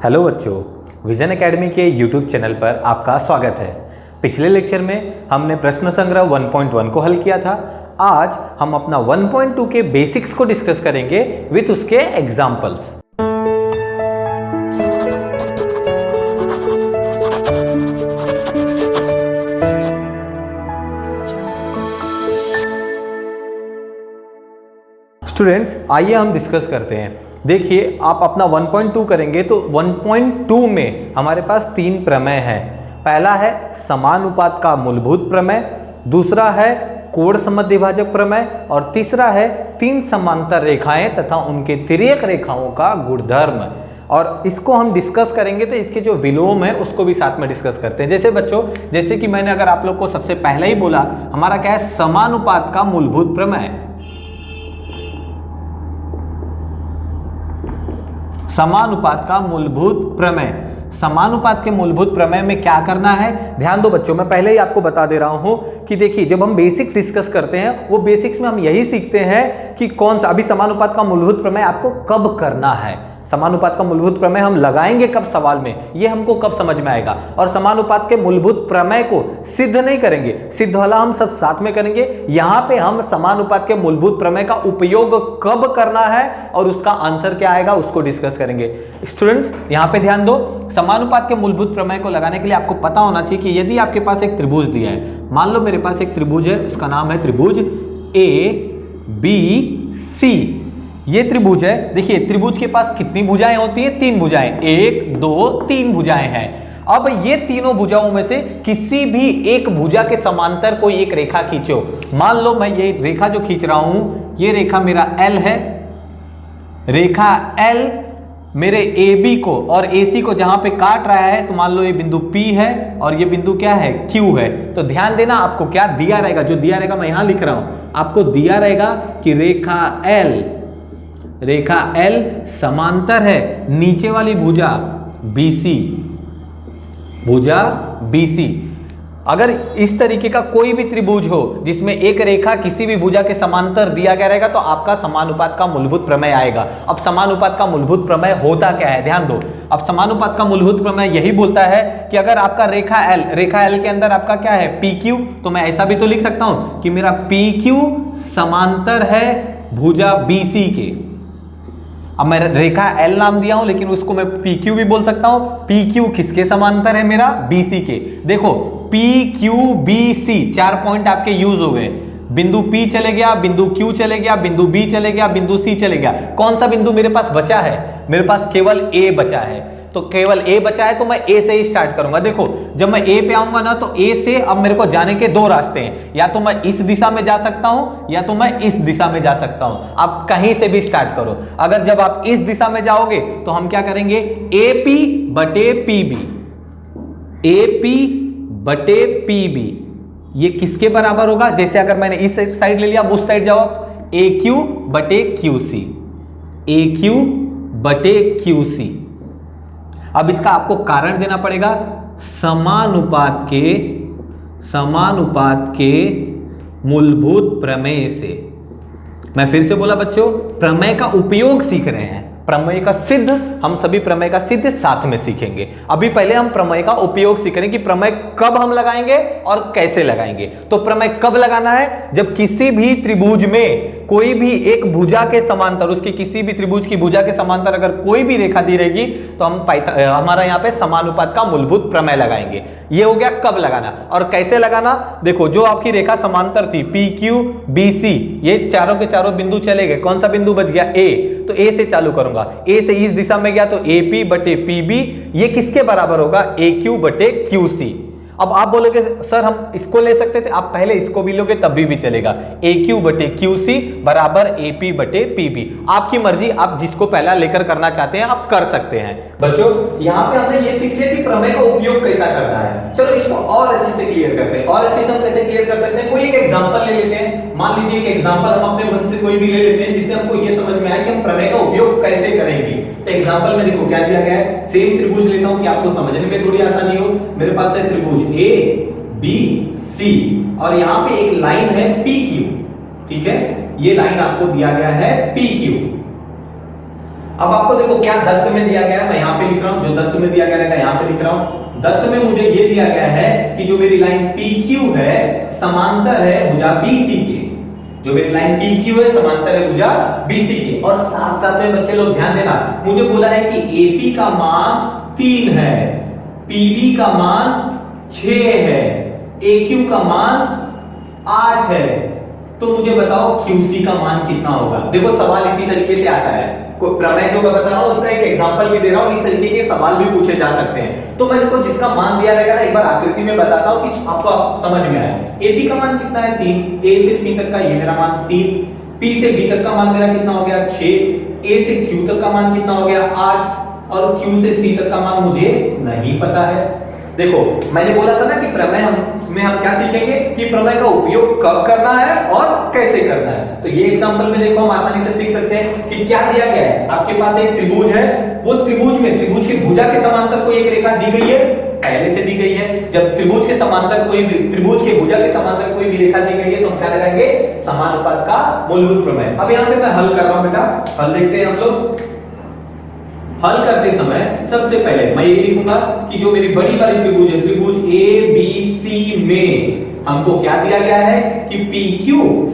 Hello बच्चों, vision academy के YouTube channel पर आपका स्वागत है। पिछले लेक्चर में हमने प्रश्न संग्रह 1.1 को हल किया था। आज हम अपना 1.2 के बेसिक्स को डिस्कस करेंगे विथ उसके एग्जाम्पल्स। स्टूडेंट्स, आइए हम डिस्कस करते हैं। देखिए, आप अपना 1.2 करेंगे तो 1.2 में हमारे पास 3 प्रमेय हैं। पहला है समानुपात का मूलभूत प्रमेय, दूसरा है कोण समद्विभाजक प्रमेय और तीसरा है 3 समांतर रेखाएं तथा उनके तिर्यक रेखाओं का गुणधर्म। और इसको हम डिस्कस करेंगे तो इसके जो विलोम है उसको भी साथ में डिस्कस करते हैं। जैसे बच्चों, जैसे कि मैंने अगर आप लोग को सबसे पहले ही बोला, हमारा क्या है, समानुपात का मूलभूत प्रमेय। समानुपात का मूलभूत प्रमेय, समानुपात के मूलभूत प्रमेय में क्या करना है, ध्यान दो बच्चों। मैं पहले ही आपको बता दे रहा हूं कि देखिए, जब हम बेसिक डिस्कस करते हैं वो बेसिक्स में हम यही सीखते हैं कि कौन सा, अभी समानुपात का मूलभूत प्रमेय आपको कब करना है, समानुपात का मूलभूत प्रमेय हम लगाएंगे कब सवाल में, ये हमको कब समझ में आएगा। और समानुपात के मूलभूत प्रमेय को सिद्ध नहीं करेंगे, सिद्ध वाला हम सब साथ में करेंगे। यहां पे हम समानुपात के मूलभूत प्रमेय का उपयोग कब करना है और उसका आंसर क्या आएगा उसको डिस्कस करेंगे। स्टूडेंट्स, यहां पे ध्यान दो, समानुपात के मूलभूत प्रमेय को लगाने के लिए आपको पता होना चाहिए कि यदि आपके पास एक त्रिभुज दिया है, मान लो मेरे पास एक त्रिभुज है, उसका नाम है त्रिभुज ABC। ये त्रिभुज है। देखिए, त्रिभुज के पास कितनी भुजाएं होती हैं? 3 भुजाएं, 1 2 3 भुजाएं हैं। अब ये तीनों भुजाओं में से किसी भी एक भुजा के समांतर कोई एक रेखा खींचो। मान लो मैं ये रेखा जो खींच रहा हूं, ये रेखा मेरा L है, रेखा L मेरे AB को और AC को जहां पे काट रहा है, तो मान लो ये बिंदु P है और ये बिंदु क्या है, Q है। तो ध्यान देना, आपको क्या दिया रहेगा, जो दिया रहेगा मैं यहां लिख रहा हूं, आपको दिया रहेगा कि रेखा L समांतर है नीचे वाली भुजा BC। अगर इस तरीके का कोई भी त्रिभुज हो जिसमें एक रेखा किसी भी भुजा के समांतर दिया गया रहेगा तो आपका समानुपात का मूलभुत प्रमेय आएगा। अब समानुपात का मूलभुत प्रमेय होता क्या है, ध्यान दो। अब समानुपात का मूलभूत प्रमेय यही बोलता है कि अगर आपका रेखा L के अंदर आपका क्या है, PQ, तो मैं ऐसा भी तो लिख सकता हूं कि मेरा PQ समांतर है भुजा BC के। अब मैं रेखा L नाम दिया हूं लेकिन उसको मैं PQ भी बोल सकता हूं। PQ किसके समांतर है, मेरा BC के। देखो, PQBC 4 पॉइंट आपके यूज हो गए। बिंदु P चले गया, बिंदु Q चले गया, बिंदु B चले गया, बिंदु C चले गया। कौन सा बिंदु मेरे पास बचा है? मेरे पास केवल A बचा है। तो केवल A बचा है तो मैं A से ही स्टार्ट करूंगा। देखो, जब मैं A पे आऊंगा ना तो A से अब मेरे को जाने के 2 रास्ते हैं, या तो मैं इस दिशा में जा सकता हूं या तो मैं इस दिशा में जा सकता हूं। आप कहीं से भी स्टार्ट करो। अगर जब आप इस दिशा में जाओगे तो हम क्या करेंगे, AP बटे PB, ये किसके बराबर होगा? जैसे अगर मैंने इस साइड ले लिया, अब उस साइड जाओ, AQ बटे QC। अब इसका आपको कारण देना पड़ेगा, समानुपात के मूलभूत प्रमेय से। मैं फिर से बोला बच्चों, प्रमेय का उपयोग सीख रहे हैं, प्रमेय का सिद्ध हम सभी प्रमेय का सिद्ध साथ में सीखेंगे। अभी पहले हम प्रमेय का उपयोग सीख रहे हैं कि प्रमेय कब हम लगाएंगे और कैसे लगाएंगे। तो प्रमेय कब लगाना है? जब किसी भी त्रिभुज में कोई भी एक भुजा के समांतर, उसकी किसी भी त्रिभुज की भुजा के समांतर अगर कोई भी रेखा दी रहेगी तो हम हमारा यहाँ पे समानुपात का मूलभूत प्रमेय लगाएंगे। ये हो गया कब लगाना। और कैसे लगाना, देखो, जो आपकी रेखा समांतर थी PQBC, ये चारों के चारों बिंदु चले गए। कौन सा बिंदु बच गया? A। तो A से चालू करूंगा, A से इस दिशा में गया तो AP बटे PB, ये किसके बराबर होगा? AQ बटे QC। अब आप बोलोगे सर हम इसको ले सकते थे, आप पहले इसको भी लोगे तब भी चलेगा। AQ बटे QC बराबर AP बटे PB। आपकी मर्जी, आप जिसको पहला लेकर करना चाहते हैं आप कर सकते हैं। बच्चों, यहाँ पे हमने ये सीख लिया कि प्रमेय का उपयोग कैसा करना है। चलो इसको और अच्छे से क्लियर करते हैं। और अच्छे से हम कैसे क्लियर कर सकते हैं, कोई एक एग्जांपल ले लेते हैं। मान लीजिए एक एग्जांपल हम अपने मन से कोई भी ले लेते हैं जिससे हमको ये समझ में आए कि हम प्रमेय का उपयोग कैसे करेंगे। तो एग्जांपल में देखो क्या दिया गया है, सेम त्रिभुज लेता हूं कि आपको समझने में थोड़ी आसानी हो। मेरे पास है त्रिभुज ABC और यहां पे एक लाइन है PQ, ठीक है, ये लाइन आपको दिया गया है PQ। अब आपको देखो क्या दत्त में दिया गया है, मैं यहाँ पे लिख रहा हूँ, जो दत्त में दिया गया है यहाँ पे लिख रहा हूँ। दत्त में मुझे ये दिया गया है कि जो मेरी लाइन PQ है समांतर है भुजा BC के, जो मेरी लाइन PQ है समांतर है भुजा BC के। और साथ साथ में बच्चे लोग ध्यान देना, मुझे बोला है कि AP का मान 3 है, PB का मान 6 है, AQ का मान 8 है, तो मुझे बताओ QC का मान कितना होगा। देखो सवाल इसी तरीके से आता है, कोई प्रमेय जो मैं बता रहा हूं उसका एक एग्जांपल भी दे रहा हूं, इस तरीके के सवाल भी पूछे जा सकते हैं। तो मैं इसको जिसका मान दिया रहेगा ना एक बार आकृति में बताता हूं कि आपको समझ में आए। AP का मान कितना है 3, A से P तक का ये मेरा मान 3, P से B तक का मान मेरा कितना हो गया 6, A से Q तक का मान कितना हो गया 8 और Q से C तक का मान मुझे नहीं पता है। देखो मैंने बोला था ना कि प्रमेय हम क्या सीखेंगे कि प्रमेय का उपयोग कब करना है और कैसे करना है। तो ये एग्जांपल में देखो हम आसानी से सीख सकते हैं कि क्या दिया गया है। आपके पास एक त्रिभुज है, वो त्रिभुज में त्रिभुज की भुजा के समांतर कोई एक रेखा दी गई है, पहले से दी गई है। जब त्रिभुज के समांतर कोई भी त्रिभुज के भुजा के समांतर कोई भी रेखा दी गई है तो हम क्या लगाएंगे, समानुपात का मूलभूत प्रमेय। अब यहाँ पे मैं हल कर रहा हूं बेटा, हल देखते हैं हम लोग। हल करते समय सबसे पहले मैं ये लिखूंगा कि जो मेरी बड़ी वाली त्रिभुज है, त्रिभुज ABC में हमको क्या दिया गया है कि PQ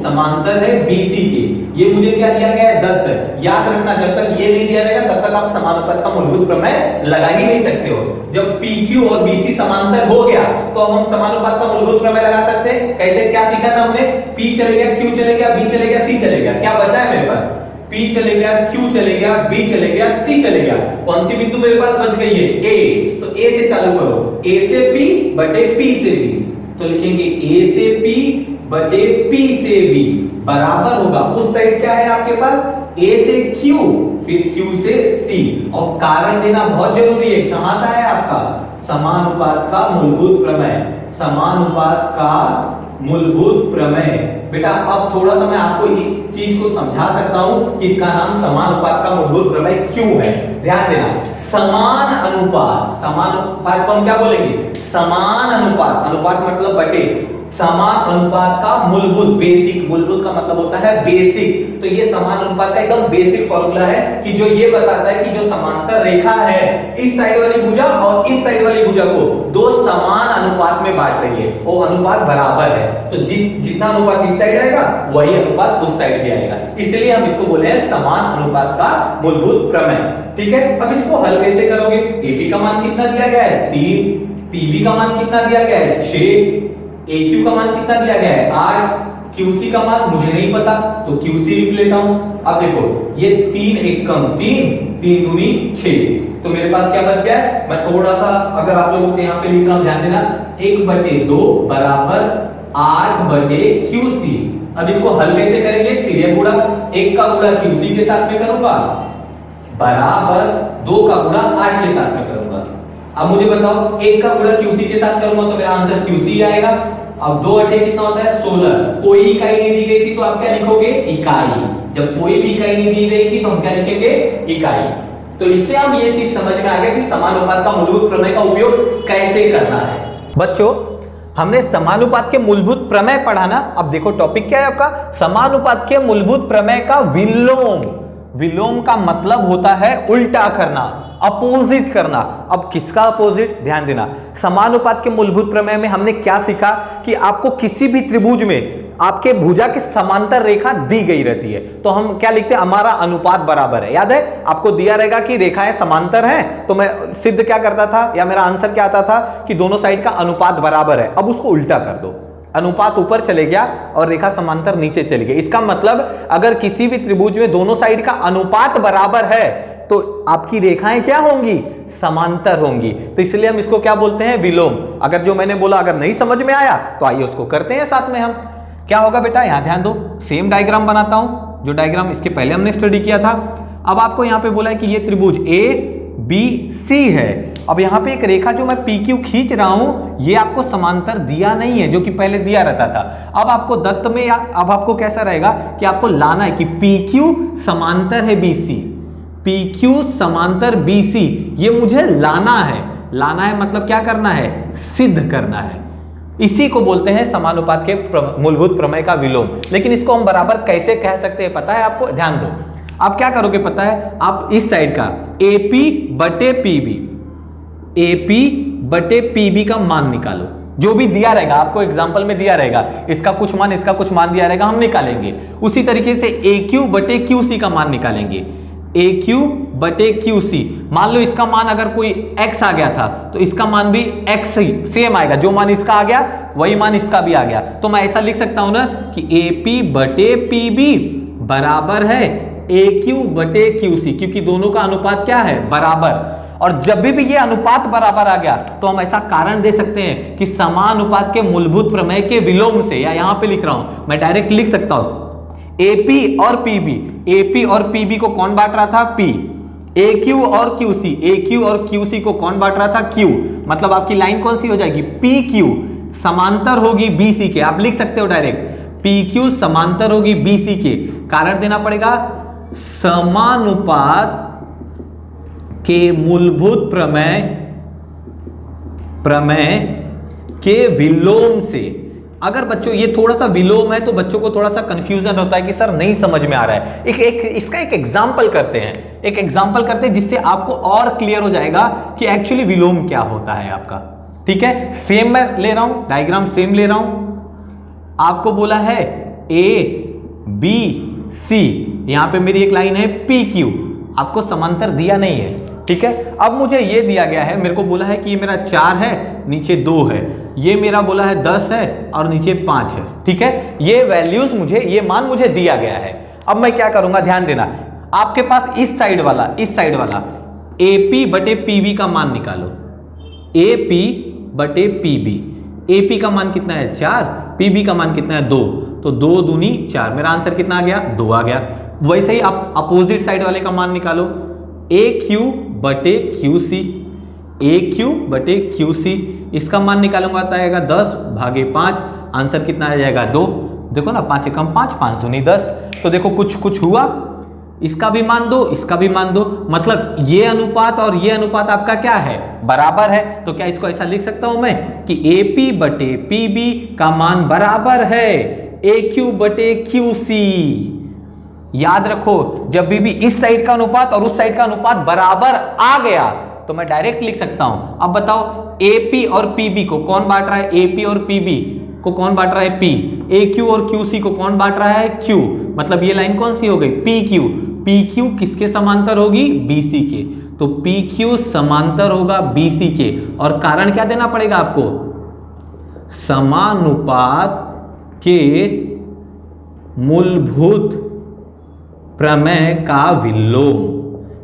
समांतर है BC के। ये मुझे क्या दिया गया है, दत्त। याद रखना जब तक ये नहीं दिया जाएगा तब तक आप समानुपात का मूलभूत प्रमेय लगा ही नहीं सकते हो। जब PQ और BC समांतर हो गया तो हम समानुपात का मूलभूत प्रमेय लगा सकते हैं। कैसे, क्या सीखा था हमने, P चले गया, Q चले गया, B चले गया, C चले गया, क्या बचा है मेरे पास, P चले गया, Q चले गया, B चले गया, C चले गया। कौन सी बिंदु मेरे पास बच गई है, A। तो A से चालू करो, A से P बटे P से B, तो लिखेंगे A से P बटे P से B बराबर होगा, उस साइड क्या है आपके पास, A से Q फिर Q से C। और कारण देना बहुत जरूरी है, कहां से आया आपका, समानुपात का मूलभूत प्रमेय, समानुपात का मूलभूत प्रमेय। बेटा अब थोड़ा सा मैं आपको इस चीज को समझा सकता हूं कि इसका नाम समानुपात का मूलभूत प्रमेय क्यों है। ध्यान देना, समान अनुपात, समान अनुपात को हम क्या बोलेंगे, समान अनुपात, अनुपात मतलब बटे, समान अनुपात का मूलभूत, बेसिक, मूलभूत का मतलब होता है बेसिक। तो ये समान अनुपात का एकदम बेसिक फॉर्मूला है कि जो ये बताता है कि जो समांतर रेखा है इस साइड वाली भुजा और इस साइड वाली भुजा को दो समान अनुपात में बांट रही है, वो अनुपात बराबर है। तो जितना अनुपात इस साइड आएगा वही अनुपात उस साइड भी आएगा, इसलिए हम इसको बोले हैं समान अनुपात का मूलभूत प्रमेय। ठीक है, अब इसको हल कैसे करोगे, AP का मान कितना दिया गया है 3, PB का मान कितना दिया गया है 6, AQ का मान कितना दिया गया है 8, QC का मान मुझे नहीं पता तो QC लिख लेता हूं। अब देखो ये 3 1 कम 3, 3 दूनी 6, तो मेरे पास क्या बच गया है, मैं थोड़ा सा अगर आप लोगों के यहाँ पे लिख रहा हूं ध्यान देना, 1/2 बराबर 8/QC। अब इसको हल कैसे करेंगे, तिर्यक गुणा, 1 का गुणा QC के साथ में करूंगा बराबर 2 का गुणा 8 के साथ में करूंगा। अब मुझे बताओ 1 का गुणा QC के साथ करूंगा तो मेरा आंसर QC आएगा। अब 2 8 कितना होता है 16, कोई इकाई नहीं दी गई थी तो आप क्या लिखोगे, इकाई। जब कोई भी इकाई नहीं दी गई थी तो हम क्या लिखेंगे, इकाई। तो इससे हम ये चीज समझ में आ गया कि समानुपात का मूलभूत प्रमेय का उपयोग कैसे करना है। बच्चों हमने समानुपात के मूलभूत प्रमेय पढ़ा ना। अब देखो टॉपिक क्या है आपका, समानुपात के मूलभूत प्रमेय का विलोम। विलोम का मतलब होता है उल्टा करना, अपोजिट करना। अब किसका अपोजिट, ध्यान देना, समानुपात के मूलभूत प्रमेय में हमने क्या सीखा कि आपको किसी भी त्रिभुज में आपके भुजा के समांतर रेखा दी गई रहती है तो हम क्या लिखते हैं, हमारा अनुपात बराबर है। याद है आपको दिया रहेगा कि रेखाएं समांतर हैं तो मैं सिद्ध क्या करता था या मेरा आंसर क्या आता था कि दोनों साइड का अनुपात बराबर है। अब उसको उल्टा कर दो, अनुपात ऊपर चले गया और रेखा समांतर नीचे चली गई। इसका मतलब अगर किसी भी त्रिभुज में दोनों साइड का अनुपात बराबर है तो आपकी रेखाएं क्या होंगी, समांतर होंगी। तो इसलिए हम इसको क्या बोलते हैं, विलोम। अगर जो मैंने बोला अगर नहीं समझ में आया तो आइए उसको करते हैं साथ में हम। क्या होगा बेटा, यहां ध्यान दो, सेम डायग्राम बनाता हूं जो डायग्राम इसके पहले हमने स्टडी किया था। अब आपको यहां पे बोला है कि ये त्रिभुज ABC है। अब यहाँ पे एक रेखा जो मैं PQ खींच रहा हूं ये आपको समांतर दिया नहीं है जो कि पहले दिया रहता था। अब आपको दत्त में अब आपको कैसा रहेगा कि आपको लाना है कि PQ समांतर है BC, PQ समांतर BC, ये मुझे लाना है। लाना है मतलब क्या करना है, सिद्ध करना है। इसी को बोलते हैं समानुपात के मूलभूत प्रमेय का विलोम। लेकिन इसको हम बराबर कैसे कह सकते हैं पता है आपको, ध्यान दो। आप क्या करोगे पता है, आप इस साइड का AP बटे PB, AP बटे PB का मान निकालो, जो भी दिया रहेगा आपको एग्जाम्पल में दिया रहेगा, इसका कुछ मान इसका कुछ मान दिया रहेगा, हम निकालेंगे। उसी तरीके से AQ बटे QC का मान निकालेंगे, AQ बटे QC। मान लो इसका मान अगर कोई x आ गया था तो इसका मान भी x ही सेम आएगा, जो मान इसका आ गया वही मान इसका भी आ गया। तो मैं ऐसा लिख सकता हूं ना कि AP बटे PB बराबर है AQ बटे QC, क्योंकि दोनों का अनुपात क्या है, बराबर। और जब भी ये अनुपात बराबर आ गया तो हम ऐसा कारण दे सकते हैं कि समानुपात के मूलभूत प्रमेय के विलोम से, या यहां पे लिख रहा हूं मैं डायरेक्ट लिख सकता हूं AP और PB, AP और PB को कौन बांट रहा था, P। AQ और QC, AQ और QC को कौन बांट रहा था, Q। मतलब आपकी लाइन कौन सी हो जाएगी, PQ समांतर होगी BC के। आप लिख सकते हो डायरेक्ट PQ समांतर होगी BC के। कारण देना पड़ेगा समानुपात के मूलभूत प्रमेय के विलोम से। अगर बच्चों ये थोड़ा सा विलोम है तो बच्चों को थोड़ा सा कंफ्यूजन होता है कि सर नहीं समझ में आ रहा है। इसका एक एग्जांपल करते हैं, एक एग्जांपल करते हैं जिससे आपको और क्लियर हो जाएगा कि एक्चुअली विलोम क्या होता है आपका। ठीक है, सेम मैं ले रहा हूं, डायग्राम सेम ले रहा हूं। आपको बोला है ABC, यहां पे मेरी एक लाइन है PQ, आपको समांतर दिया नहीं है। ठीक है, अब मुझे ये दिया गया है, मेरे को बोला है कि ये मेरा 4 है, नीचे 2 है, ये मेरा बोला है 10 है और नीचे 5 है। ठीक है, ये वैल्यूज मुझे, ये मान मुझे दिया गया है। अब मैं क्या करूंगा, ध्यान देना, आपके पास इस साइड वाला AP बटे PB का मान निकालो। AP बटे PB, AP का मान कितना है 4, PB का मान कितना है 2, तो 2 दूनी 4, मेरा आंसर कितना आ गया, 2 आ गया। वैसे ही आप अपोजिट साइड वाले का मान निकालो, AQ बटे QC, AQ बटे QC, इसका मान निकालूंगा तो आएगा 10 भागे 5, आंसर कितना आ जाएगा 2। देखो ना, 5 एकम 5, 5 दूनी 10, तो देखो कुछ हुआ, इसका भी मान दो, इसका भी मान दो, मतलब ये अनुपात और ये अनुपात आपका क्या है, बराबर है। तो क्या इसको ऐसा लिख सकता हूं मैं कि AP बटे PB का मान बराबर है AQ बटे QC। याद रखो, जब भी इस साइड का अनुपात और उस साइड का अनुपात बराबर आ गया तो मैं डायरेक्ट लिख सकता हूं। अब बताओ AP और PB को कौन बांट रहा है, AP और PB को कौन बांट रहा है, P। AQ और QC को कौन बांट रहा है, Q। मतलब ये लाइन कौन सी हो गई, PQ। PQ किसके समांतर होगी, BC के। तो PQ समांतर होगा BC के। और कारण क्या देना पड़ेगा आपको, समानुपात के मूलभूत प्रमेय का विलोम।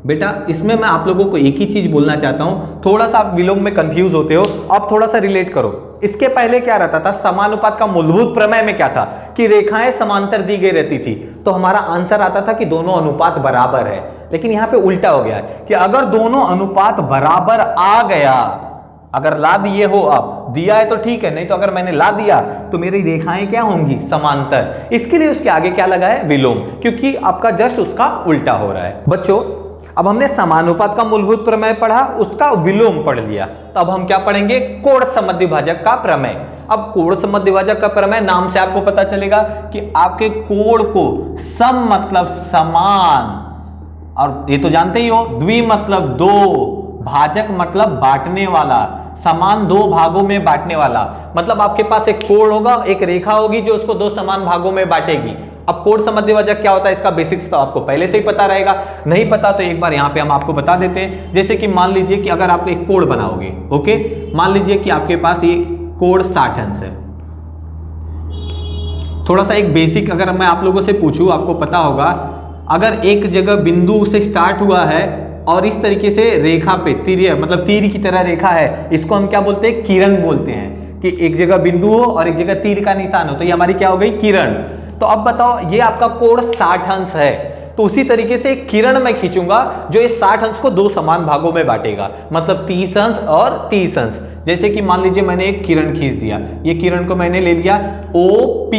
बेटा इसमें मैं आप लोगों को एक ही चीज बोलना चाहता हूं, थोड़ा सा आप विलोम में कंफ्यूज होते हो, अब थोड़ा सा रिलेट करो। इसके पहले क्या रहता था, समानुपात का मूलभूत प्रमेय में क्या था कि रेखाएं समांतर दी गई रहती थी, तो हमारा आंसर आता था कि दोनों अनुपात बराबर है। लेकिन यहां पे उल्टा हो गया है कि अगर दोनों अनुपात बराबर आ गया, अगर ला दिए हो, आप दिया है तो ठीक है, नहीं तो अगर मैंने ला दिया तो मेरी रेखाएं क्या होंगी, समांतर। इसके लिए उसके आगे क्या लगा है, विलोम, क्योंकि आपका जस्ट उसका उल्टा हो रहा है। बच्चों अब हमने समानुपात का मूलभूत प्रमेय पढ़ा, उसका विलोम पढ़ लिया, तो अब हम क्या पढ़ेंगे, कोण समद्विभाजक का प्रमेय। अब कोण समद्विभाजक का प्रमेय नाम से आपको पता चलेगा कि आपके कोण को सम मतलब समान, और ये तो जानते ही हो, द्वि मतलब दो, भाजक मतलब बांटने वाला, समान दो भागों में बांटने वाला। मतलब आपके पास एक कोण होगा, एक रेखा होगी जो उसको दो समान भागों में बांटेगी। अब कोण समद्विभाजक क्या होता है, इसका बेसिक्स तो आपको पहले से ही पता रहेगा, नहीं पता तो एक बार यहाँ पे हम आपको बता देते हैं। जैसे कि मान लीजिए कि अगर आप एक कोण बनाओगे, ओके, मान लीजिए कि आपके पास ये कोण 60 अंश है। थोड़ा सा एक बेसिक अगर मैं आप लोगों से पूछूं, आपको पता होगा, अगर एक जगह बिंदु से स्टार्ट हुआ है और इस तरीके से रेखा पे तीर, मतलब तीर की तरह रेखा है, इसको हम क्या बोलते हैं, किरण बोलते हैं। कि एक जगह बिंदु हो और एक जगह तीर का निशान हो, तो ये हमारी क्या हो गई, किरण। तो अब बताओ, ये आपका कोण 60 अंश है, तो उसी तरीके से किरण मैं खींचूंगा जो इस 60 अंश को दो समान भागों में बांटेगा, मतलब 30 अंश और 30 अंश। जैसे कि मान लीजिए मैंने एक किरण खींच दिया, ये किरण को मैंने ले लिया OP।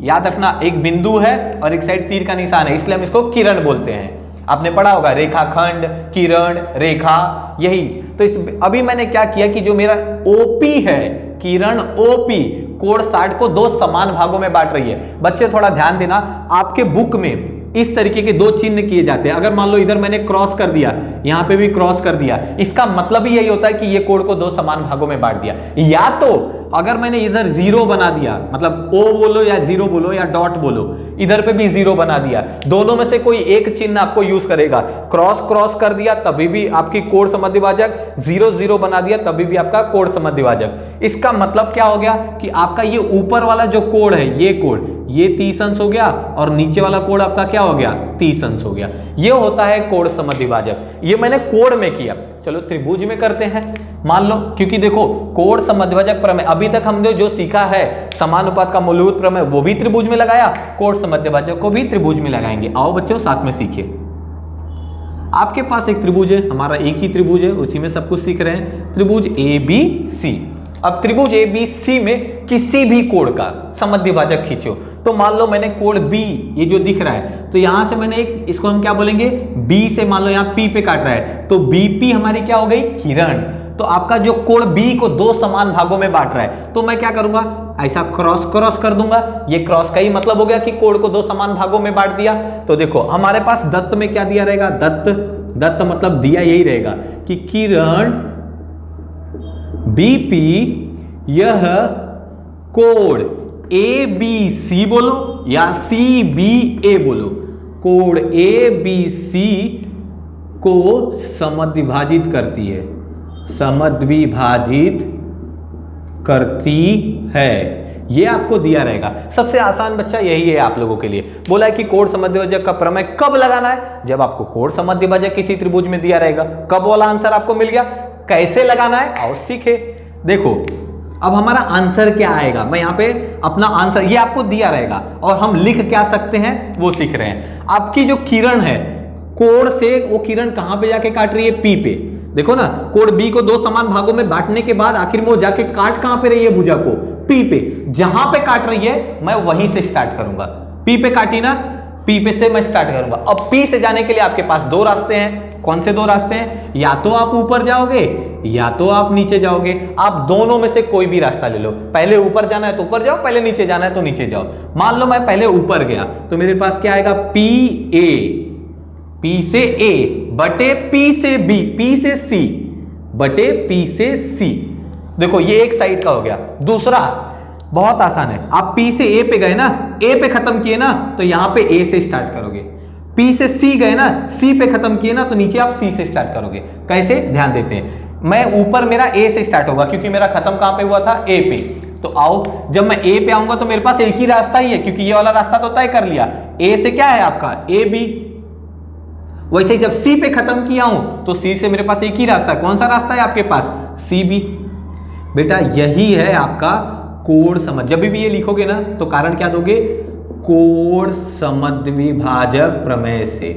याद रखना, एक बिंदु है और एक साइड तीर का निशान है, इसलिए हम इसको किरण बोलते हैं। आपने पढ़ा होगा रेखाखंड, किरण, रेखा, यही। तो अभी मैंने क्या किया कि जो मेरा OP है, किरण OP, कोण 60 को दो समान भागों में बांट रही है। बच्चे थोड़ा ध्यान देना, आपके बुक में इस तरीके के दो चिन्ह किए जाते हैं। अगर मान लो इधर मैंने क्रॉस कर दिया, यहां पे भी क्रॉस कर दिया, इसका मतलब ही यही होता है कि ये कोड को दो समान भागों में बांट दिया। या तो अगर मैंने इधर जीरो बना दिया, मतलब ओ बोलो या जीरो बोलो या डॉट बोलो, इधर पे भी जीरो बना दिया, दोनों में से कोई एक चिन्ह आपको यूज करेगा। क्रॉस क्रॉस कर दिया तभी भी आपकी कोण समद्विभाजक, जीरो जीरो बना दिया तभी भी आपका कोण समद्विभाजक। इसका मतलब क्या हो गया कि आपका ये ऊपर वाला जो कोण है, ये कोण, ये 30 अंश हो गया और नीचे वाला कोण आपका क्या हो गया, 30 अंश हो गया। ये होता है कोण समद्विभाजक। ये मैंने कोण में किया, चलो त्रिभुज में करते हैं। मान लो, क्योंकि देखो कोण समद्विभाजक प्रमेय अभी तक हमने जो सीखा है, समानुपात का मूलभूत प्रमेय वो भी त्रिभुज में लगाया, कोण समद्विभाजक को भी त्रिभुज में लगाएंगे। आओ बच्चों साथ में सीखिए। आपके पास एक त्रिभुज है, हमारा एक ही त्रिभुज है, उसी में सब कुछ सीख रहे हैं। त्रिभुज ABC। अब त्रिभुज ABC में किसी भी कोण का समद्विभाजक खींचो, तो मान लो मैंने कोण B, ये जो दिख रहा है, तो यहां से मैंने एक, इसको हम क्या बोलेंगे, B से मान लो यहाँ P पे काट रहा है, तो BP हमारी क्या हो गई, किरण। तो आपका जो कोण B को दो समान भागों में बांट रहा है, तो मैं क्या करूंगा, ऐसा क्रॉस क्रॉस कर दूंगा। ये क्रॉस का ही मतलब हो गया कि कोण को दो समान भागों में बांट दिया। तो देखो हमारे पास दत्त में क्या दिया रहेगा, दत्त मतलब दिया यही रहेगा कि किरण BP, यह कोण ABC बोलो या CBA बोलो, कोण ABC को समद्विभाजित करती है, समद्विभाजित करती है। ये आपको दिया रहेगा। सबसे आसान बच्चा यही है आप लोगों के लिए। बोला है कि कोण समद्विभाजक का प्रमेय कब लगाना है, जब आपको कोण समद्विभाजक किसी त्रिभुज में दिया रहेगा। कब वाला आंसर आपको मिल गया, कैसे लगाना है आओ सीखे। देखो अब हमारा आंसर क्या आएगा, मैं यहाँ पे अपना आंसर, ये आपको दिया रहेगा और हम लिख क्या सकते हैं वो सीख रहे हैं। आपकी जो किरण है कोण से, वो किरण कहां पे जाके काट रही है, P पे। देखो ना, कोण B को दो समान भागों में बांटने के बाद आखिर में वो जाके काट कहां पे रही है, भुजा को P पे। जहां पे काट रही है मैं वहीं से स्टार्ट करूंगा। P पे काटी ना, P पे से मैं स्टार्ट करूंगा। अब P से जाने के लिए आपके पास दो रास्ते हैं। कौन से दो रास्ते हैं, या तो आप ऊपर जाओगे या तो आप नीचे जाओगे। आप दोनों में से कोई भी रास्ता ले लो। पहले ऊपर जाना है तो ऊपर जाओ, पहले नीचे जाना है तो नीचे जाओ। मान लो मैं पहले ऊपर गया तो मेरे पास क्या आएगा, P से A बटे P से B, P से C बटे P से C। देखो ये एक साइड का हो गया। दूसरा बहुत आसान है, आप P से A पे गए ना, A पे खत्म किए ना, तो यहां पे A से स्टार्ट करोगे। P से C गए ना, C पे खत्म किए ना, तो नीचे आप C से स्टार्ट करोगे। कैसे, ध्यान देते हैं। मैं ऊपर मेरा A से स्टार्ट होगा क्योंकि मेरा खत्म कहां पे हुआ था, A पे। तो आओ जब मैं A पे आऊंगा तो मेरे पास एक ही रास्ता ही है, क्योंकि ये वाला रास्ता तो तय कर लिया। A से क्या है आपका, AB। वैसे ही जब C पे खत्म किया हूं तो C से मेरे पास एक ही रास्ता है। कौन सा रास्ता है आपके पास, CB। बेटा यही है आपका कोण समझ। जब भी ये लिखोगे ना तो कारण क्या दोगे, कोण समद्विभाजक प्रमेय से।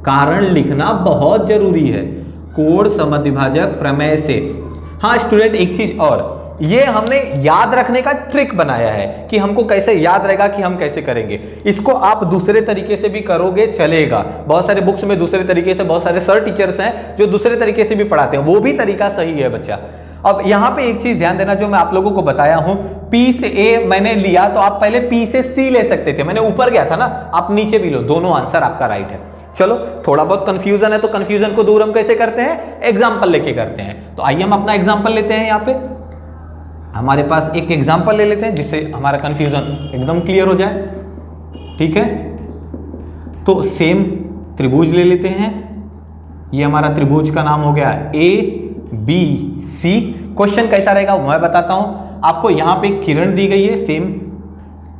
कारण लिखना बहुत जरूरी है, कोण समद्विभाजक प्रमेय से। हाँ स्टूडेंट, एक चीज और, ये हमने याद रखने का ट्रिक बनाया है कि हमको कैसे याद रहेगा कि हम कैसे करेंगे। इसको आप दूसरे तरीके से भी करोगे चलेगा। बहुत सारे बुक्स में दूसरे तरीके से, बहुत सारे सर टीचर्स हैं जो दूसरे तरीके से भी पढ़ाते हैं, वो भी तरीका सही है बच्चा। अब यहाँ पे एक चीज ध्यान देना जो मैं आप लोगों को बताया हूं, P से A मैंने लिया तो आप पहले P से C ले सकते थे। मैंने ऊपर गया था ना, आप नीचे भी लो, दोनों आंसर आपका राइट है। चलो थोड़ा बहुत कंफ्यूजन है तो कंफ्यूजन को दूर हम कैसे करते हैं, एग्जाम्पल लेके करते हैं। तो आइए हम अपना एग्जाम्पल लेते हैं। यहाँ पे हमारे पास एक एग्जाम्पल ले लेते हैं जिससे हमारा कंफ्यूजन एकदम क्लियर हो जाए। ठीक है, तो सेम त्रिभुज ले लेते हैं। ये हमारा त्रिभुज का नाम हो गया ABC। क्वेश्चन कैसा रहेगा मैं बताता हूं आपको। यहां पे किरण दी गई है, सेम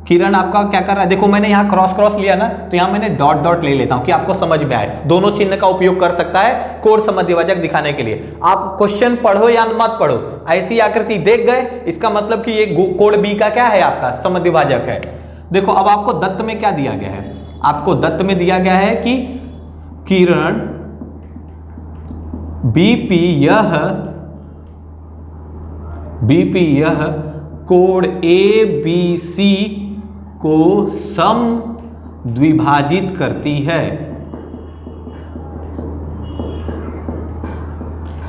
किरण आपका क्या कर रहा है, देखो मैंने यहाँ क्रॉस क्रॉस लिया ना, तो यहाँ मैंने डॉट डॉट ले लेता हूँ कि आपको समझ में आए। दोनों चिन्ह का उपयोग कर सकता है कोण समद्विभाजक दिखाने के लिए। आप क्वेश्चन पढ़ो या मत पढ़ो, ऐसी आकृति देख गए इसका मतलब कि ये कोण B का क्या है, आपका समद्विभाजक है। देखो अब आपको दत्त में क्या दिया गया है, आपको दत्त में दिया गया है कि किरण BP यह कोण ABC को समद्विभाजित करती है।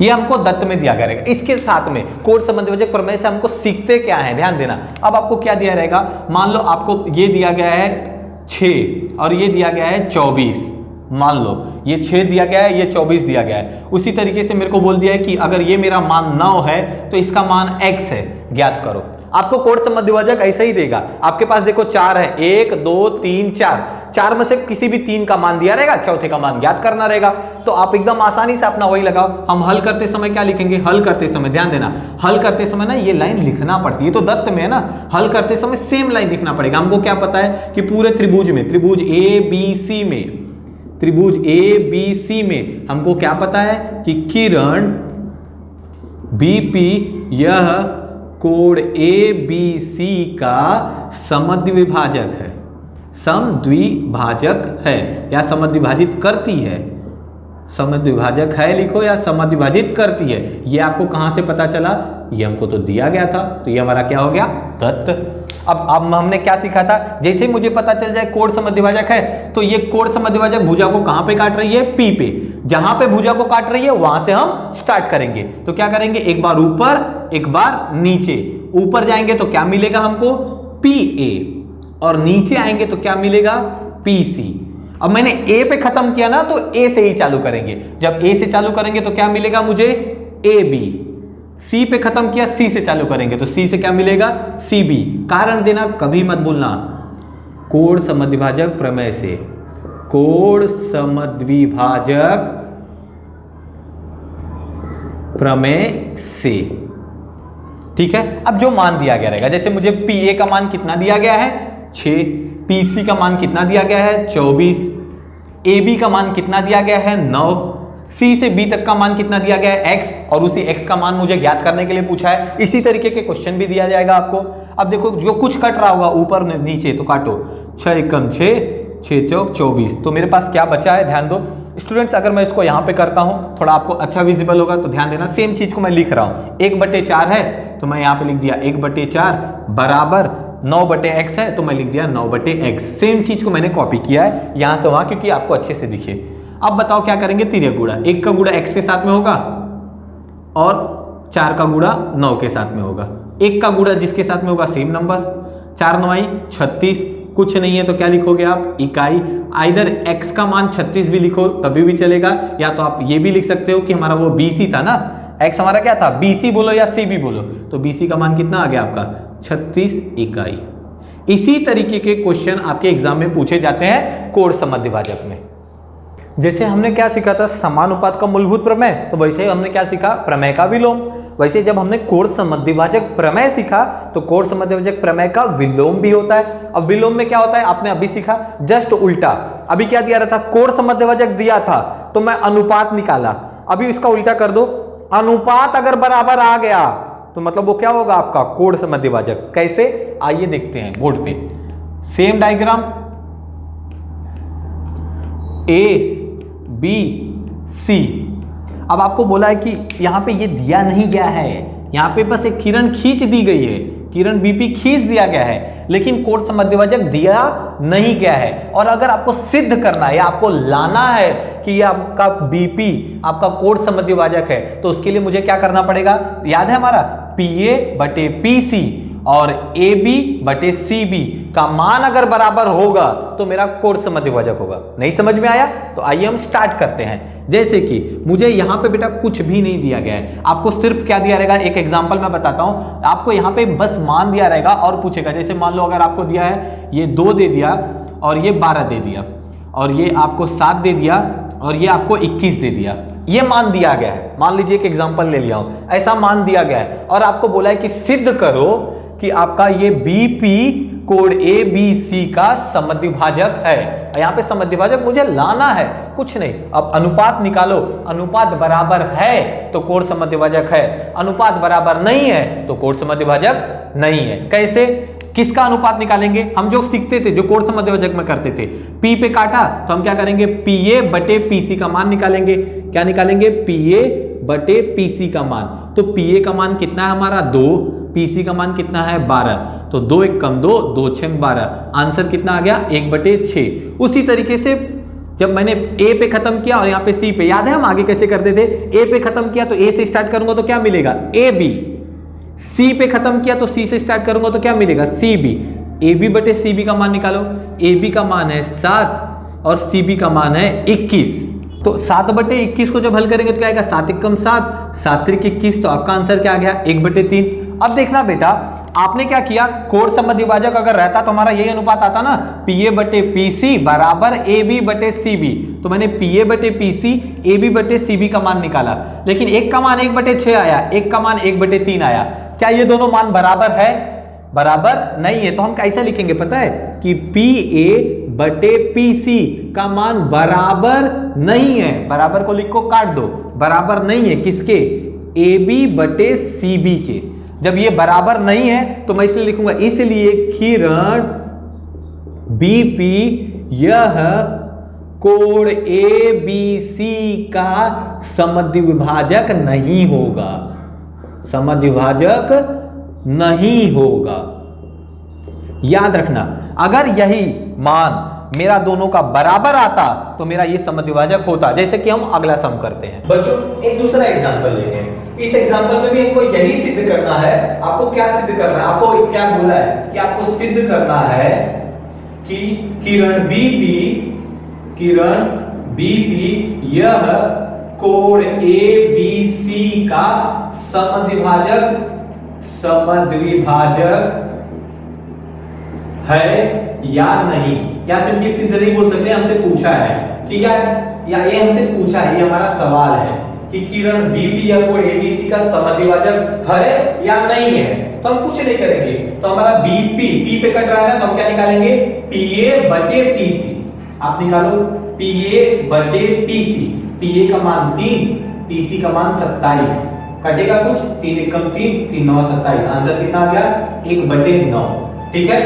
ये हमको दत्त में दिया गया रहेगा। इसके साथ में कोण समद्विभाजक प्रमेय से हमको सीखते क्या है, ध्यान देना। अब आपको क्या दिया रहेगा, मान लो आपको ये दिया गया है 6 और ये दिया गया है 24। मान लो ये 6 दिया गया है, ये 24 दिया गया है। उसी तरीके से मेरे को बोल दिया है कि अगर ये मेरा मान 9 है तो इसका मान x है, ज्ञात करो। आपको कोण समद्विभाजक ऐसा ही देगा। आपके पास देखो 4 है, 1 2 3 4, 4 में से किसी भी 3 का मान दिया रहेगा, चौथे का मान ज्ञात करना रहेगा। तो आप एकदम आसानी से अपना वही लगाओ। हम हल करते समय क्या लिखेंगे? हल करते समय ध्यान देना, हल करते समय ना ये लाइन लिखना पड़ती है, तो दत्त में है ना, हल करते समय सेम लाइन लिखना पड़ेगा। हमको क्या पता है कि पूरे त्रिभुज में, त्रिभुज ABC में, त्रिभुज ABC में हमको क्या पता है कि किरण BP यह कोण ABC का समद्विभाजक है, समद्विभाजक है या समद्विभाजित करती है। समद्विभाजक है लिखो या समद्विभाजित करती है। ये आपको कहां से पता चला? ये हमको तो दिया गया था, तो ये हमारा क्या हो गया? तत्व। अब हमने क्या सीखा था? जैसे ही मुझे पता चल जाए कोण समद्विभाजक है, तो ये कोण समद्विभाजक भुजा को कहां पे काट रही है? P पे। जहां पे भुजा को काट रही है वहां से हम स्टार्ट करेंगे। तो क्या करेंगे? एक बार ऊपर, एक बार नीचे। ऊपर जाएंगे तो क्या मिलेगा हमको? PA, और नीचे आएंगे तो क्या मिलेगा? PC। अब मैंने A पे खत्म किया ना, तो A से ही चालू करेंगे। जब A से चालू करेंगे तो क्या मिलेगा मुझे? AB। C पे खत्म किया, C से चालू करेंगे तो C से क्या मिलेगा? CB। कारण देना कभी मत भूलना, कोण समद्विभाजक प्रमेय से, कोण समद्विभाजक प्रमेय से। ठीक है। अब जो मान दिया गया रहेगा, जैसे मुझे PA का मान कितना दिया गया है? 6। PC का मान कितना दिया गया है? 24। AB का मान कितना दिया गया है? 9। C से B तक का मान कितना दिया गया है? X, और उसी X का मान मुझे ज्ञात करने के लिए पूछा है। इसी तरीके के क्वेश्चन भी दिया जाएगा आपको। अब देखो जो कुछ कट रहा होगा ऊपर नीचे तो काटो। 6 एकम 6, 6 चौक 24। तो मेरे पास क्या बचा है? ध्यान दो स्टूडेंट्स, अगर मैं इसको यहाँ पे करता हूँ थोड़ा आपको अच्छा विजिबल होगा, तो ध्यान देना। सेम चीज को मैं लिख रहा हूँ, 1/4 है तो मैं यहाँ पे लिख दिया 1/4 बराबर 9/x है, तो मैं लिख दिया 9/x। सेम चीज को मैंने कॉपी किया है यहाँ से वहां, क्योंकि आपको अच्छे से दिखे। अब बताओ क्या करेंगे? तिर्यक गुणा। 1 का गुणा x के साथ में होगा और 4 का गुणा 9 के साथ में होगा। 1 का गुणा जिसके साथ में होगा सेम नंबर, 4 9 36। कुछ नहीं है तो क्या लिखोगे आप? इकाई। आइदर x का मान 36 भी लिखो तभी भी चलेगा, या तो आप ये भी लिख सकते हो कि हमारा वो BC था ना, x हमारा क्या था? BC बोलो या CB बोलो, तो BC का मान कितना आ गया आपका? 36 इकाई। इसी तरीके के क्वेश्चन आपके एग्जाम में पूछे जाते हैं कोण समद्विभाजक में। जैसे हमने क्या सीखा था? समानुपात का मूलभूत प्रमेय, तो वैसे ही हमने क्या सीखा? प्रमेय का विलोम। वैसे जब हमने कोण समद्विभाजक प्रमेय सीखा तो कोण समद्विभाजक प्रमेय का विलोम भी होता है। अब विलोम में क्या होता है आपने अभी सीखा, जस्ट उल्टा। अभी क्या दिया रहा था? कोण समद्विभाजक दिया था तो मैं अनुपात निकाला, अभी इसका उल्टा कर दो। अनुपात अगर बराबर आ गया तो मतलब वो क्या होगा आपका? कोण समद्विभाजक। कैसे? आइए देखते हैं बोर्ड पे। Same diagram, ABC। अब आपको बोला है कि यहां पे ये दिया नहीं गया है, यहां पे बस एक किरण खींच दी गई है, किरण BP खींच दिया गया है, लेकिन कोण समद्विभाजक दिया नहीं गया है। और अगर आपको सिद्ध करना है या आपको लाना है कि ये आपका BP आपका कोण समद्विभाजक है, तो उसके लिए मुझे क्या करना पड़ेगा? याद है हमारा PA/PC और AB/CB का मान अगर बराबर होगा तो मेरा कोण समद्विभाजक होगा। नहीं समझ में आया? तो आइए हम स्टार्ट करते हैं। जैसे कि मुझे यहाँ पे बेटा कुछ भी नहीं दिया गया है, आपको सिर्फ क्या दिया रहेगा? एक एग्जांपल मैं बताता हूँ आपको। यहाँ पे बस मान दिया रहेगा और पूछेगा। जैसे मान लो अगर आपको दिया है ये 2 दे दिया और ये 12 दे दिया और ये आपको 7 दे दिया और ये आपको 21 दे दिया, ये मान दिया गया है। मान लीजिए एक एग्जांपल ले लिया हूं, ऐसा मान दिया गया है और आपको बोला है कि सिद्ध करो कि आपका ये BP कोण ABC का समद्विभाजक है। यहाँ पे समद्विभाजक मुझे लाना है, कुछ नहीं। अब अनुपात निकालो, अनुपात बराबर है तो कोण समद्विभाजक है, अनुपात बराबर नहीं है तो कोण समद्विभाजक नहीं है। कैसे? किसका अनुपात निकालेंगे? हम जो सीखते थे, जो कोण समद्विभाजक में करते थे, P पे काटा तो हम क्या करेंगे? PA/PC का मान निकालेंगे। क्या निकालेंगे? PA/PC का मान। तो PA का मान कितना है हमारा? 2। PC का मान कितना है? 12। तो 2 1 कम 2, 2 6 12। आंसर कितना आ गया? 1/6। उसी तरीके से जब मैंने A पे खत्म किया और यहाँ पे C पे, याद है हम आगे कैसे करते थे? A पे खत्म किया तो A से स्टार्ट करूंगा तो क्या मिलेगा? AB। C पे खत्म किया तो C से स्टार्ट करूंगा तो क्या मिलेगा? CB। ए बी बटे सी बी का मान निकालो। ए बी का मान है 7 और सी बी का मान है 21। तो 7 बटे 21 को जब हल करेंगे तो क्या आएगा, 7 एकम 7, 7 त्रिक 21। तो आपका आंसर क्या आ गया, 1/3। अब देखना बेटा, आपने क्या किया, कोण संबंध विभाजक अगर रहता तो हमारा यही अनुपात आता ना, पी ए बटे पी सी बराबर ए बी बटे सी बी। तो मैंने पी ए बटे पी सी ए बी बटे सी बी का मान निकाला, लेकिन एक का मान 1/6 आया, एक का मान 1/3 आया। क्या ये दोनों मान बराबर है, बराबर नहीं है। तो हम कैसे लिखेंगे पता है कि पी ए बटे पी सी का मान बराबर नहीं है, बराबर को लिखो काट दो, बराबर नहीं है किसके, ए बी बटे सी बी के। जब ये बराबर नहीं है तो मैं इसलिए लिखूंगा, इसलिए किरण बीपी यह कोण ए बी सी का समद्विभाजक नहीं होगा, समद्विभाजक नहीं होगा। याद रखना, अगर यही मान मेरा दोनों का बराबर आता तो मेरा ये समद्विभाजक होता। जैसे कि हम अगला सम करते हैं बच्चों, एक दूसरा एग्जांपल लेते हैं। इस एग्जांपल में भी हमको यही सिद्ध करना है। आपको क्या सिद्ध करना है, आपको क्या बोला है कि आपको सिद्ध करना है कि किरण बीपी यह कोण ए बी सी का समद्विभाजक है या नहीं। या सिर्फ सिद्ध नहीं बोल सकते, हमसे पूछा है कि क्या, या ये हमसे पूछा है, ये हमारा सवाल है कि किरण बीपी या कोण एबीसी का समद्विभाजक है या नहीं है। तो हम कुछ नहीं करेंगे, तो हमारा बीपी पी पे कट रहा है ना, तो हम क्या निकालेंगे, पीए बटे पीसी। आप निकालो पीए बटे पीसी, पीए का मान 3, पीसी का मान 27। कटेगा कुछ, 3 एकम 3, 3 9 27। आंसर कितना आ गया, 1/9। ठीक है।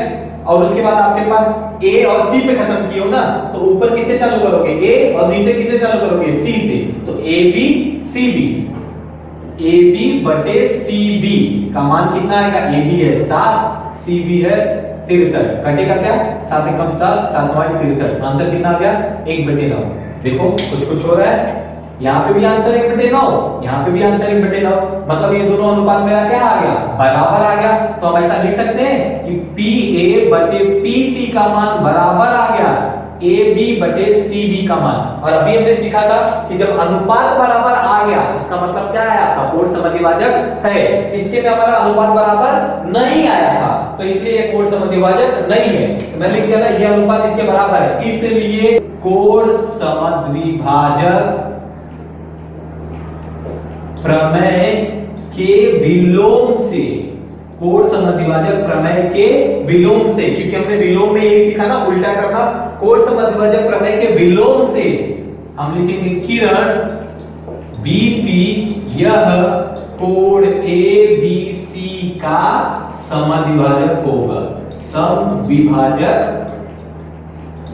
और उसके बाद आपके पास ए और सी पे खत्म किए हो ना, तो ऊपर किससे चालू करोगे, ए, और नीचे किससे चालू करोगे, सी से। तो A B C B, A B बटे सी बी का मान कितना आएगा, ए बी है 7, सी बी है 63। कटेगा क्या, 7 एकम 7, 7 9 63। आंसर कितना आ गया, 1/9। देखो कुछ हो रहा है, यहाँ पे भी आंसर 1/9, यहाँ पे भी आंसर 1/9। मतलब ये दोनों अनुपात मेरा क्या आ गया, बराबर आ गया। तो हम ऐसा लिख सकते हैं कि पी ए बटे पी सी का मान बराबर आ गया ए बी बटे सी बी का मान। और अभी हमने सीखा था कि जब अनुपात बराबर आ गया इसका मतलब क्या है, आपका कोण समद्विभाजक है। इसके में हमारा अनुपात बराबर नहीं आया था, तो इसलिए ये कोण समद्विभाजक नहीं है। तो मैं लिख दिया था ये अनुपात इसके बराबर है, इसलिए कोण समद्विभाजक प्रमेय के विलोम से, कोण समद्विभाजक प्रमेय के विलोम से, क्योंकि हमने विलोम में यही सीखा ना, उल्टा करना। कोण समद्विभाजक प्रमेय के विलोम से हम लिखेंगे किरण बीपी यह कोण ए बी सी का समद्विभाजक होगा, समद्विभाजक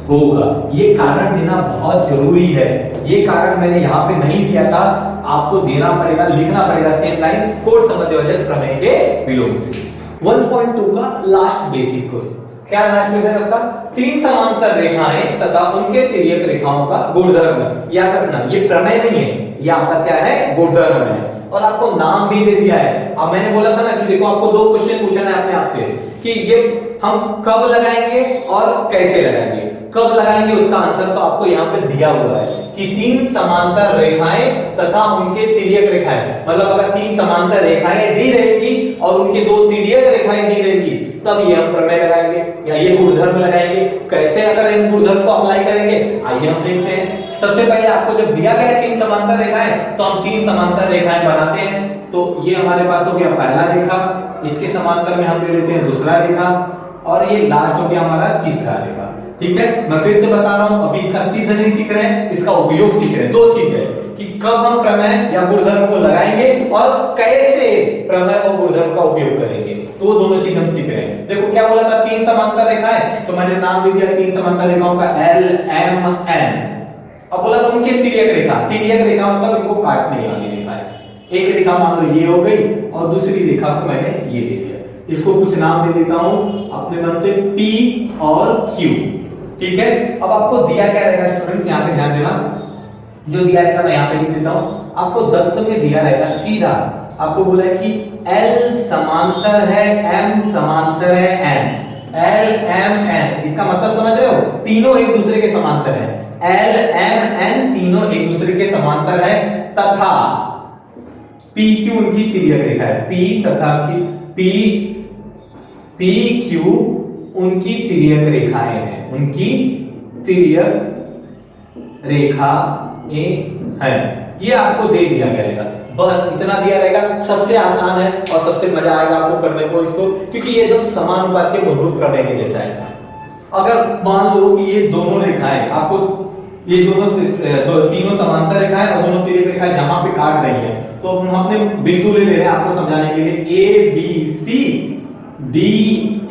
होगा। ये कारण देना बहुत जरूरी है। ये कारण मैंने यहाँ पे नहीं दिया था, आपको देना पड़ेगा, लिखना पड़ेगा सेम लाइन, कोण समद्विभाजक प्रमेय के विलोम से। 1.2 का लास्ट बेसिक क्वेश्चन, क्या लास्ट में है आपका, 3 समांतर रेखाएं तथा उनके तिर्यक रेखाओं का गुणधर्म। याद रखना ये प्रमेय नहीं है, ये आपका क्या है, गुणधर्म है। और आपको नाम भी दे दिया है। अब मैंने बोला था ना कि देखो आपको 2 क्वेश्चन पूछना है अपने आप से कि ये हम कब लगाएंगे और कैसे लगाएंगे। कब लगाएंगे उसका आंसर तो आपको यहाँ पे दिया हुआ है कि 3 समांतर रेखाएं तथा उनके तिर्यक रेखाएं। मतलब अगर 3 समांतर रेखाएं दी रहेगी और उनके 2 तिर्यक रेखाएं दी रहेगी तब ये हम प्रमेय लगाएंगे या ये गुणधर्म लगाएंगे। कैसे अगर इन गुणधर्म को अप्लाई करेंगे आइए हम देखते हैं। सबसे पहले आपको जब दिया गया 3 समांतर रेखाएं तो हम 3 समांतर रेखाएं बनाते हैं। तो ये हमारे पास हो गया पहला रेखा, इसके समांतर में हम ले लेते हैं दूसरा रेखा, और ये लास्ट हो गया हमारा तीसरा रेखा। ठीक है, मैं फिर से बता रहा हूं, अभी इसका सिद्ध नहीं सीख रहे हैं, इसका उपयोग सीख रहे हैं। 2 चीज है कि कब हम प्रमेय या गुणधर्म को लगाएंगे और कैसे प्रमेय और गुणधर्म का उपयोग करेंगे, तो वो दोनों चीज हम सीख रहे हैं। देखो क्या बोला था, 3 समांतर रेखाएं, तो मैंने नाम दे दिया 3 समांतर रेखाओं का L M N। अब बोला तो उनके तिर्यक रेखा, तिर्यक रेखा मतलब इनको काटने वाली रेखा है। एक रेखा मान लो ये हो गई और दूसरी रेखा को मैंने ये दे दिया, इसको कुछ नाम दे देता हूं अपने मन से P और Q। ठीक है, अब आपको दिया क्या रहेगा स्टूडेंट्स, यहाँ पे ध्यान देना, जो दिया रहेगा मैं यहाँ पे लिख देता हूं। आपको दत्त में दिया रहेगा सीधा, आपको बोला है कि L समांतर है M समांतर है N, एल एम एन, इसका मतलब समझ रहे हो, तीनों एक दूसरे के समांतर है। एल एम एन तीनों एक दूसरे के समांतर है तथा पी क्यू उनकी तिर्यक रेखा है। पी तथा पी क्यू उनकी तिर्यक रेखाएं हैं, उनकी तिर्यक रेखाएं हैं। ये आपको दे दिया जाएगा, बस इतना दिया रहेगा। सबसे आसान है और सबसे मजा आएगा आपको करने को इसको, क्योंकि ये एकदम समानुपात के मूलभूत प्रमेय के जैसा है। अगर मान लो कि ये दोनों रेखाएं आपको, ये दोनों तीनों समांतर रेखाएं और दोनों तिर्यक रेखाएं जहां पे काट रही हैं, तो हम अपने बिंदु ले रहे हैं आपको समझाने के लिए। A B C D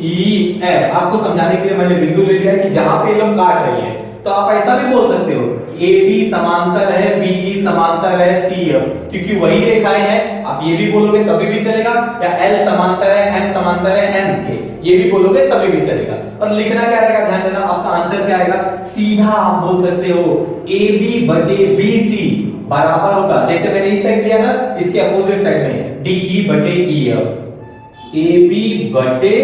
E F आपको समझाने के लिए मैंने बिंदु ले लिया है कि जहां पे ये लोग काट रही है। तो आप ऐसा भी बोल सकते हो ए डी समांतर है, बी ई समांतर है सी एफ, क्योंकि वही रेखाएं हैं। आप ये भी बोलोगे तभी भी चलेगा, या एल समांतर है, एम समांतर है एन के, ये भी बोलोगे तभी भी चलेगा। और लिखना क्या रहेगा, ध्यान देना, आपका आंसर क्या आएगा। सीधा आप बोल सकते हो ए बी बटे बी सी बराबर होगा, जैसे मैंने इस साइड लिया ना, इसके अपोजिट साइड में डी ई बटे ई एफ। ए बी बटे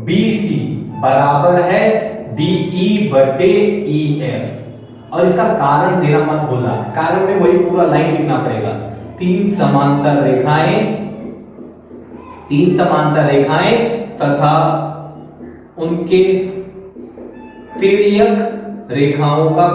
बी सी बराबर है डीई बटे ई एफ। और इसका कारण देना मत भूलना, कारण में वही पूरा लाइन लिखना पड़ेगा। तीन समांतर रेखाएं तथा उनके तिर्यक रेखाओं का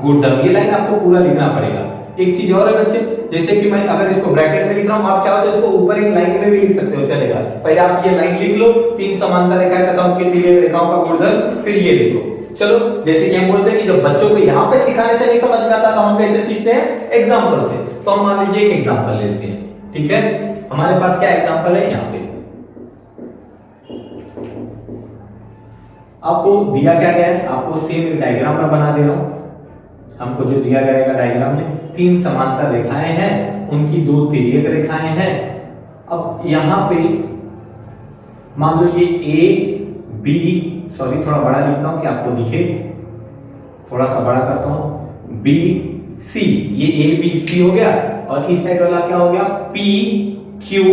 गुणधर्म, ये लाइन आपको पूरा लिखना पड़ेगा। एक चीज और है बच्चे, जैसे कि मैं अगर इसको ब्रैकेट में लिख रहा हूं, आप चाहो तो इसको ऊपर एक लाइन में भी लिख सकते हो, चलेगा। पहले आप ये लाइन लिख लो, तीन समांतर रेखाएं तथा उनके तिर्यक रेखाओं का गुणधर्म, फिर ये लिखो। चलो, जैसे कि हम बोलते हैं कि जब बच्चों को यहाँ पे सिखाने से नहीं समझ में आता तो हम कैसे सीखते हैं, एग्जाम्पल से। तो हम मान लीजिए एक एग्जाम्पल लेते हैं, ठीक है। हमारे पास क्या एग्जाम्पल है, यहाँ पे आपको दिया क्या गया है, आपको सेम डायग्राम में बना दे रहा हूं। हमको जो दिया गया है डायग्राम में, तीन समांतर रेखाएं हैं, उनकी दो तिर्यक रेखाएं हैं। अब यहां पे मान लो ये ए बी, सॉरी थोड़ा बड़ा लिखता हूं कि आपको दिखे, थोड़ा सा बड़ा करता हूं, बी सी, ये ए बी सी हो गया। और इस साइड वाला क्या हो गया, पी क्यू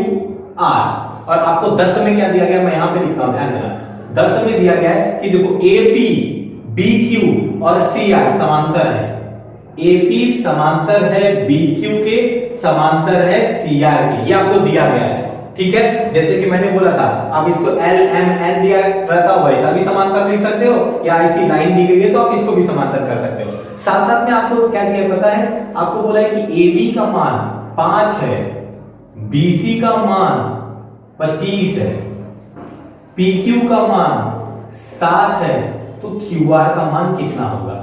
आर। और आपको दत्त में क्या दिया गया, मैं यहां पे लिखता हूं, ध्यान देना। दत्त में दिया गया है कि देखो ए पी बी क्यू और सी आर समांतर है। AP समांतर है BQ के, समांतर है CR के, ये आपको दिया गया है, ठीक है। जैसे कि मैंने बोला था, आप इसको L M N दिया रहता वैसा भी समांतर लिख सकते हो, या ऐसी लाइन दी गई है तो आप इसको भी समांतर कर सकते हो। साथ साथ में आपको क्या दिया पता है, आपको बोला है कि AB का मान 5 है, BC का मान 25 है, PQ का मान 7 है, तो QR का मान कितना होगा,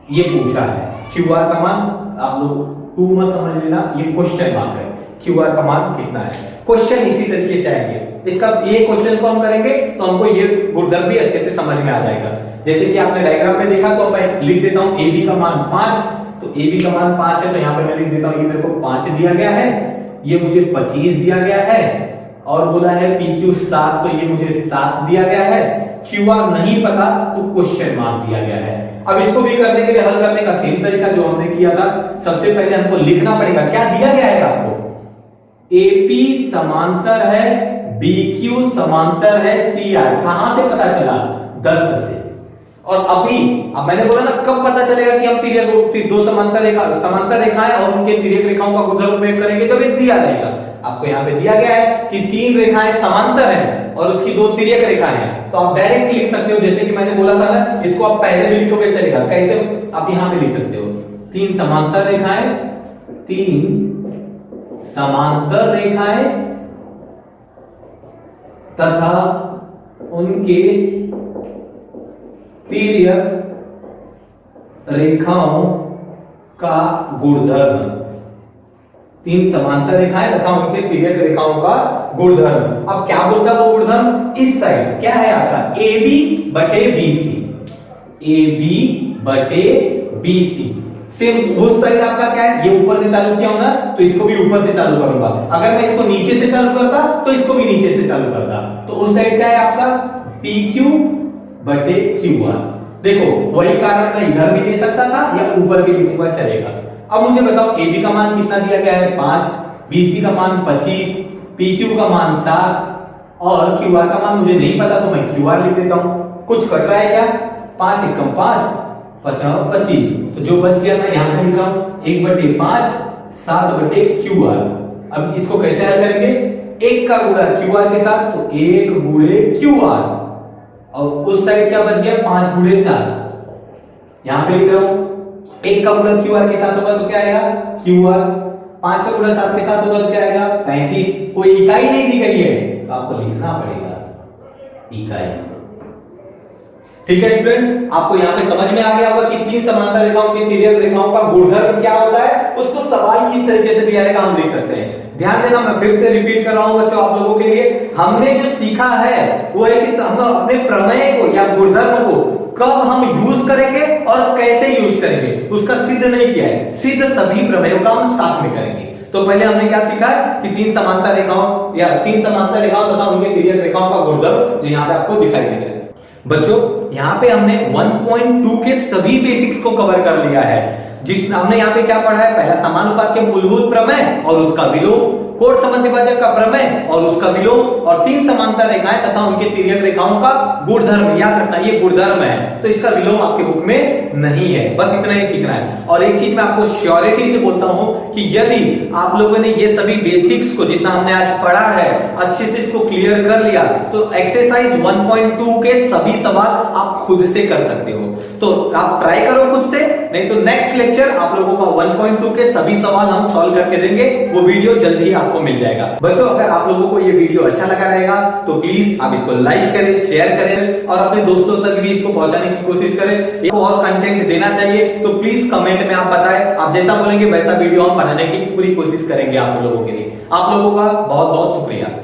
ये पूछा है। QR का मान आप लोग टू मत समझ लेना, ये क्वेश्चन मार्क है। QR का मान कितना है, क्वेश्चन इसी तरीके से आएंगे। इसका ये क्वेश्चन को हम करेंगे तो हमको ये गुणधर्म भी अच्छे से समझ में आ जाएगा। जैसे कि आपने डायग्राम में देखा, तो मैं लिख देता हूं AB का मान 5, तो AB का मान 5 है, तो यहां पे मैं लिख देता हूं, ये मेरे को 5 दिया गया है, ये मुझे 25 दिया गया है, और बोला है PQ 7, तो ये मुझे 7 दिया गया है। QR नहीं पता तो क्वेश्चन मार्क दिया गया है। अब इसको भी करने के लिए, हल करने का सेम तरीका जो हमने किया था, सबसे पहले हमको लिखना पड़ेगा क्या दिया गया है आपको, AP समांतर है, BQ समांतर है CR। कहां से पता चला, दत्त से। और अभी अब मैंने बोला ना, कब पता चलेगा कि हम दो समांतर रेखाएं और उनके तिर्यक रेखाओं का गुणधर्म प्रयोग करेंगे, जब ये दिया रहेगा। आपको यहाँ पे दिया गया है कि तीन रेखाएं समांतर हैं और उसकी दो तिर्यक रेखाएं हैं, तो आप डायरेक्ट लिख सकते हो, जैसे कि मैंने बोला था ना, इसको आप पहले भी लिखोगे चलेगा। कैसे, आप यहाँ पे लिख सकते हो, तीन समांतर रेखाएं तथा उनके तिर्यक रेखाओं का गुणधर्म, तीन समांतर रेखाएं तथा उनके तिर्यक रेखाओं का गुणधर्म। अब क्या बोलता है वो गुणधर्म, इस साइड क्या है आपका AB बटे BC, AB बटे BC। सेम उस साइड आपका क्या है, ये ऊपर से चालू किया हूं ना, तो इसको भी ऊपर से चालू करूंगा। अगर मैं इसको नीचे से चालू करता तो इसको भी नीचे से चालू करता, तो उस साइड क्या है आपका PQ बटे QR। देखो वही कारण मैं इधर भी ले सकता था या ऊपर भी लिखूंगा, चलेगा। अब मुझे बताओ AB का मान कितना दिया गया है 5, BC का मान 25, PQ का मान 7, और क्यू आर का मान मुझे नहीं पता तो मैं क्यू आर लिख देता हूं। कुछ कट रहा है क्या? 5 एकम 5, 5 25, तो जो बच गया मैं यहां पे लिख रहा हूं 1/5 7/QR। अब इसको कैसे हल करेंगे? 1 का गुणा QR के साथ, तो 1 गुणे QR, और उस साइड क्या बच गया? 5 गुणे 7। यहां पे लिख रहा हूं 1 का गुणा QR के साथ होगा तो क्या आएगा? QR। 5 का गुणा 7 के साथ होगा तो क्या आएगा? 35। कोई इकाई नहीं दी गई है तो आपको लिखना पड़ेगा इकाई। ठीक है स्टूडेंट्स, आपको यहाँ पे समझ में आ गया होगा कि 3 समांतर रेखाओं की तिर्यक रेखाओं का गुणधर्म क्या होता है, उसको सवाल किस तरीके से दिया रहेगा हम देख सकते हैं। ध्यान देना, मैं फिर से रिपीट कर रहा हूं बच्चों आप लोगों के लिए। हमने जो सीखा है वो है कि हम अपने प्रमेय को या गुणधर्म को कब हम यूज करेंगे और कैसे यूज करेंगे उसका सिद्ध नहीं किया है। सिद्ध सभी प्रमेयों का हम साथ में करेंगे। तो पहले हमने क्या सीखा है कि 3 समांतर रेखाओं या 3 समांतर रेखाओं तथा उनके तिर्यक रेखाओं का गुणधर्म जो यहाँ पे आपको दिखाई दे रहा है। बच्चों यहाँ पे हमने 1.2 के सभी बेसिक्स को कवर कर लिया है। जिस हमने यहाँ पे क्या पढ़ा है? पहला समानुपात के मूलभूत प्रमेय और उसका विलोम, कोण संबंध विभाजक का प्रमेय और उसका विलोम, और 3 समांतर रेखाएं तथा उनके तिर्यक रेखाओं का गुणधर्म। याद रखना ये गुणधर्म है, तो इसका विलोम आपके बुक में नहीं है। बस इतना ही सीखना है। और एक चीज मैं आपको श्योरिटी से बोलता हूं कि यदि आप लोगों ने ये सभी बेसिक्स को जितना हमने आज पढ़ा है अच्छे से इसको क्लियर कर लिया तो एक्सरसाइज 1.2 के सभी सवाल आप खुद से कर सकते हो। तो आप ट्राई करो खुद से, नहीं तो नेक्स्ट लेक्चर आप लोगों का 1.2 के सभी सवाल हम सॉल्व करके देंगे। वो वीडियो जल्दी ही आपको मिल जाएगा। बच्चों अगर आप लोगों को ये वीडियो अच्छा लगा रहेगा तो प्लीज आप इसको लाइक करें, शेयर करें और अपने दोस्तों तक भी इसको पहुंचाने की कोशिश करें। और कंटेंट देना चाहिए तो प्लीज कमेंट में आप बताएं। आप जैसा बोलेंगे वैसा वीडियो हम बनाने की पूरी कोशिश करेंगे आप लोगों के लिए। आप लोगों का बहुत बहुत शुक्रिया।